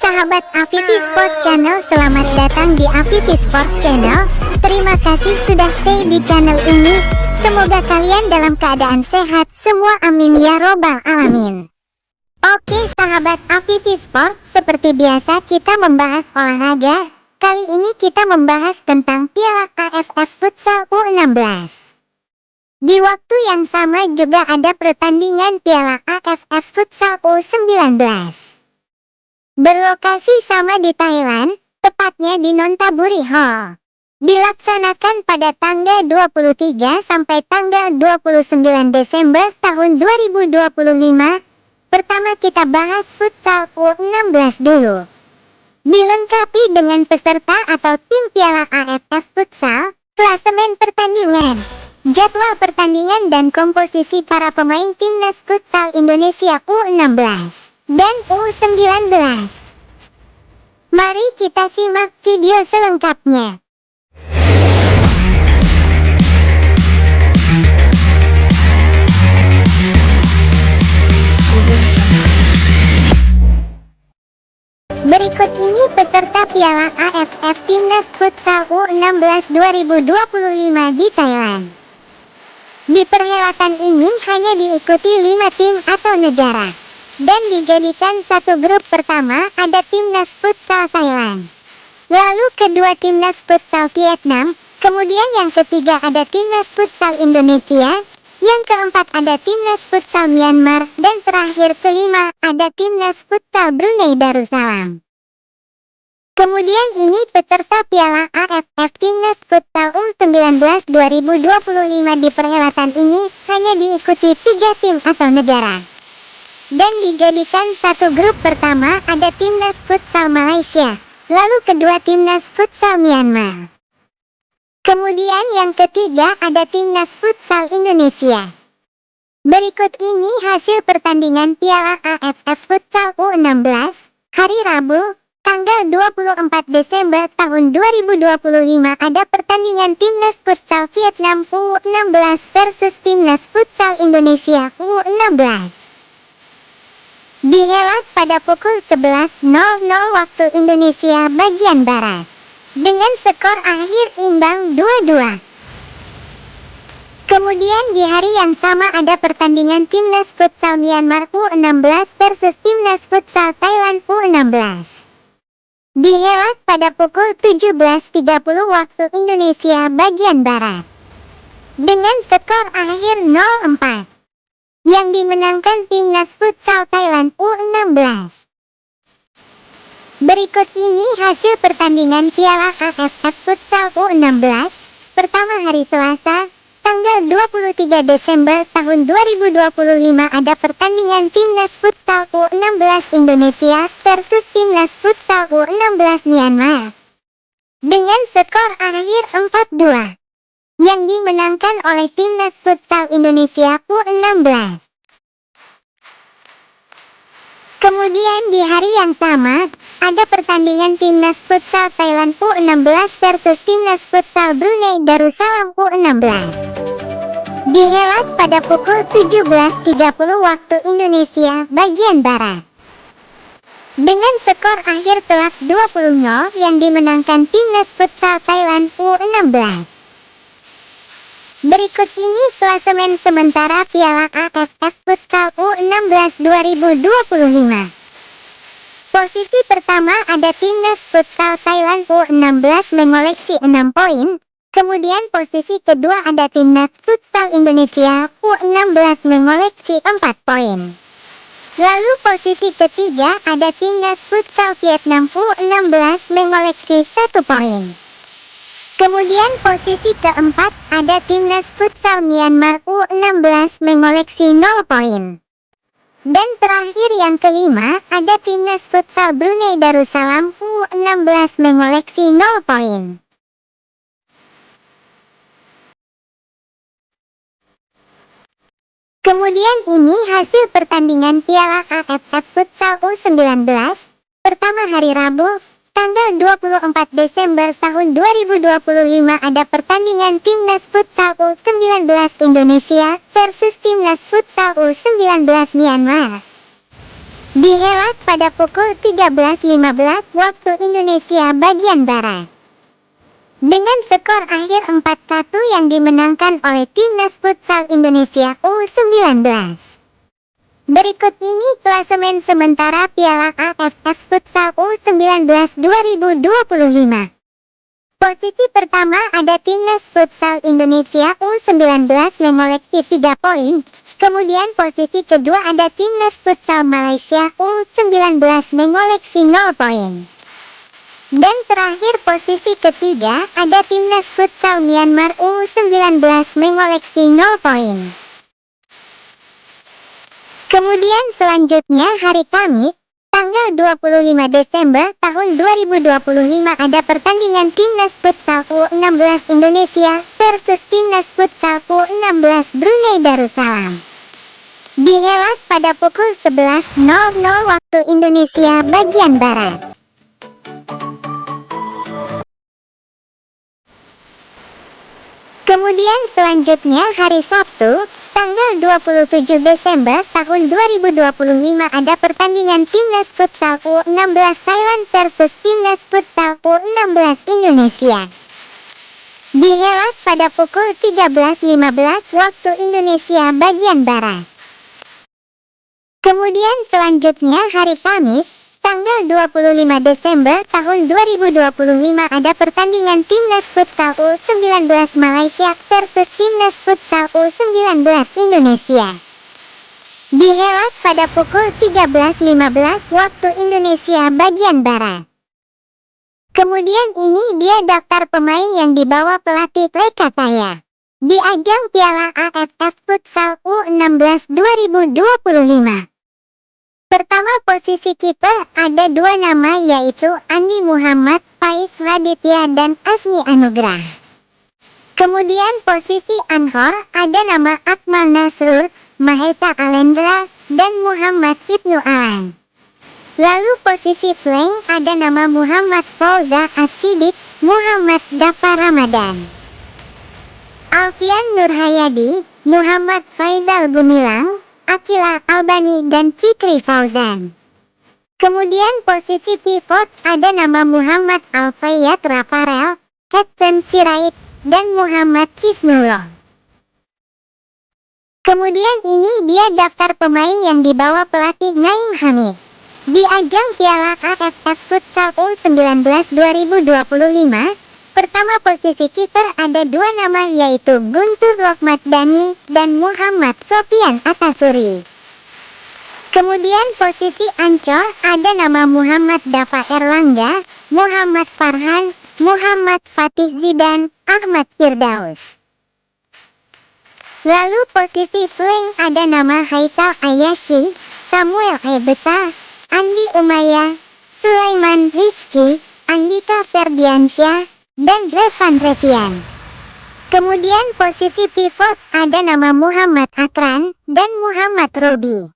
sahabat Afifi Sport Channel, selamat datang di Afifi Sport Channel. Terima kasih sudah stay di channel ini. Semoga kalian dalam keadaan sehat semua, amin ya robbal alamin. Oke sahabat Afifi Sport, seperti biasa kita membahas olahraga. Kali ini kita membahas tentang Piala AFF Futsal U16. Di waktu yang sama juga ada pertandingan Piala AFF Futsal U19. Berlokasi sama di Thailand, tepatnya di Nonthaburi Hall. Dilaksanakan pada tanggal 23 sampai tanggal 29 Desember tahun 2025. Pertama kita bahas Futsal U16 dulu. Dilengkapi dengan peserta atau tim Piala AFF Futsal, klasemen pertandingan, jadwal pertandingan dan komposisi para pemain timnas futsal Indonesia U16 dan U19. Mari kita simak video selengkapnya. Berikut ini peserta Piala AFF Timnas Futsal U16 2025 di Thailand. Di perhelatan ini hanya diikuti 5 tim atau negara, dan dijadikan satu grup. Pertama ada Timnas Futsal Thailand, lalu kedua Timnas Futsal Vietnam, kemudian yang ketiga ada Timnas Futsal Indonesia, yang keempat ada Timnas Futsal Myanmar, dan terakhir kelima ada Timnas Futsal Brunei Darussalam. Kemudian ini peserta Piala AFF Timnas Futsal U19 2025. Di perhelatan ini hanya diikuti 3 tim atau negara, dan dijadikan satu grup. Pertama ada Timnas Futsal Malaysia, lalu kedua Timnas Futsal Myanmar. Kemudian yang ketiga ada Timnas Futsal Indonesia. Berikut ini hasil pertandingan Piala AFF Futsal U16 hari Rabu, tanggal 24 Desember tahun 2025. Ada pertandingan Timnas Futsal Vietnam U16 versus Timnas Futsal Indonesia U16. Dihelat pada pukul 11.00 waktu Indonesia bagian Barat, dengan skor akhir imbang 2-2. Kemudian di hari yang sama ada pertandingan Timnas Futsal Myanmar U16 versus Timnas Futsal Thailand U16. Dihelat pada pukul 17.30 waktu Indonesia bagian Barat, dengan skor akhir 0-4, yang dimenangkan Timnas Futsal Thailand U16. Berikut ini hasil pertandingan Piala AFF Futsal U16. Pertama hari Selasa, tanggal 23 Desember tahun 2025 ada pertandingan Timnas Futsal U16 Indonesia versus Timnas Futsal U16 Myanmar, dengan skor akhir 4-2, yang dimenangkan oleh Timnas Futsal Indonesia U16. Kemudian di hari yang sama ada pertandingan Timnas Futsal Thailand U16 versus Timnas Futsal Brunei Darussalam U16. Dihelat pada pukul 17.30 waktu Indonesia bagian Barat, dengan skor akhir telak 20-0 yang dimenangkan Timnas Futsal Thailand U16. Berikut ini klasemen sementara Piala AFF Futsal U16 2025. Posisi pertama ada Timnas Futsal Thailand U16 mengoleksi 6 poin. Kemudian posisi kedua ada Timnas Futsal Indonesia U16 mengoleksi 4 poin. Lalu posisi ketiga ada Timnas Futsal Vietnam U16 mengoleksi 1 poin. Kemudian posisi keempat ada Timnas Futsal Myanmar U16 mengoleksi 0 poin. Dan terakhir yang kelima ada Timnas Futsal Brunei Darussalam U16 mengoleksi 0 poin. Kemudian ini hasil pertandingan Piala AFF Futsal U19. Pertama hari Rabu, tanggal 24 Desember tahun 2025 ada pertandingan Timnas Futsal U19 Indonesia versus Timnas Futsal U19 Myanmar. Dihelat pada pukul 13.15 waktu Indonesia bagian Barat. Dengan skor akhir 4-1 yang dimenangkan oleh Timnas Futsal Indonesia U19. Berikut ini klasemen sementara Piala AFF Futsal U19 2025. Posisi pertama ada Timnas Futsal Indonesia U19 mengoleksi 3 poin. Kemudian posisi kedua ada Timnas Futsal Malaysia U19 mengoleksi 0 poin. Dan terakhir posisi ketiga ada Timnas Futsal Myanmar U19 mengoleksi 0 poin. Kemudian selanjutnya hari Kamis, tanggal 25 Desember tahun 2025 ada pertandingan Timnas Futsal U16 Indonesia versus Timnas Futsal U16 Brunei Darussalam. Dihelat pada pukul 11.00 waktu Indonesia bagian Barat. Kemudian selanjutnya hari Sabtu, tanggal 27 Desember tahun 2025 ada pertandingan Timnas Futsal U16 Thailand versus Timnas Futsal U16 Indonesia. Dihelat pada pukul 13.15 waktu Indonesia bagian Barat. Kemudian selanjutnya hari Kamis, tanggal 25 Desember tahun 2025 ada pertandingan Timnas Futsal U19 Malaysia versus Timnas Futsal U19 Indonesia. Dihelat pada pukul 13.15 waktu Indonesia bagian Barat. Kemudian ini dia daftar pemain yang dibawa pelatih Lekataya di ajang Piala AFF Futsal U16 2025. Pertama posisi kiper ada 2 nama yaitu Andi Muhammad, Faiz Raditya dan Asmi Anugrah. Kemudian posisi anchor ada nama Akmal Nasrur, Mahesa Alendra, dan Muhammad Ibnu Alan. Lalu posisi flank ada nama Muhammad Fauza As-Siddiq, Muhammad Dafar Ramadan, Alfian Nurhayadi, Muhammad Faizal Gumilang, Akila Albani dan Fikri Fauzan. Kemudian posisi pivot ada nama Muhammad Alfayat Rafael, Hudson Sirait, dan Muhammad Kisnullah. Kemudian ini dia daftar pemain yang dibawa pelatih Naim Hamid di ajang Piala AFF Futsal U19 2025. Pertama posisi kiper ada 2 nama yaitu Guntur Rohmatdani dan Muhammad Sofian Atasuri. Kemudian posisi ancor ada nama Muhammad Dafa Erlangga, Muhammad Farhan, Muhammad Fatih Zidan, Ahmad Firdaus. Lalu posisi flank ada nama Haikal Ayashi, Samuel Ebesa, Andi Umaya, Sulaiman Rizky, Andika Ferdiansyah, dan Revan Revian. Kemudian posisi pivot ada nama Muhammad Akran dan Muhammad Robi.